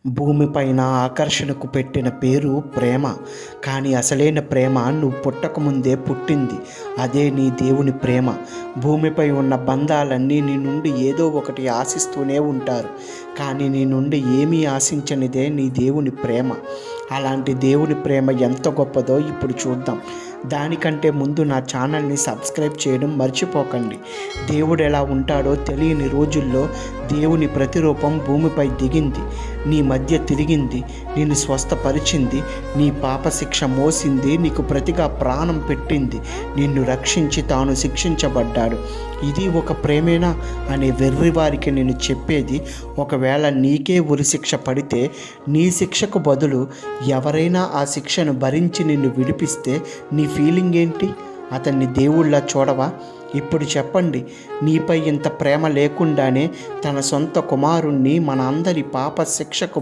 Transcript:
భూమిపైన ఆకర్షణకు పెట్టిన పేరు ప్రేమ. కానీ అసలైన ప్రేమ నువ్వు పుట్టకముందే పుట్టింది. అదే నీ దేవుని ప్రేమ. భూమిపై ఉన్న బంధాలన్నీ నీ నుండి ఏదో ఒకటి ఆశిస్తూనే ఉంటారు. కానీ నీ నుండి ఏమీ ఆశించనిదే నీ దేవుని ప్రేమ. అలాంటి దేవుని ప్రేమ ఎంత గొప్పదో ఇప్పుడు చూద్దాం. దానికంటే ముందు నా ఛానల్ని సబ్స్క్రైబ్ చేయడం మర్చిపోకండి. దేవుడు ఎలా ఉంటాడో తెలియని రోజుల్లో దేవుని ప్రతిరూపం భూమిపై దిగింది, నీ మధ్య తిరిగింది, నిన్ను స్వస్థపరిచింది, నీ పాప శిక్ష మోసింది, నీకు ప్రతిగా ప్రాణం పెట్టింది, నిన్ను రక్షించి తాను శిక్షించబడ్డాడు. ఇది ఒక ప్రేమేనా అనే వెర్రి వారికి నేను చెప్పేది, ఒకవేళ నీకే ఉరిశిక్ష పడితే నీ శిక్షకు బదులు ఎవరైనా ఆ శిక్షను భరించి నిన్ను విడిపిస్తే నీ ఫీలింగ్ ఏంటి? అతన్ని దేవుళ్ళ చూడవా? ఇప్పుడు చెప్పండి, నీపై ఇంత ప్రేమ లేకుండానే తన సొంత కుమారుణ్ణి మన అందరి పాప శిక్షకు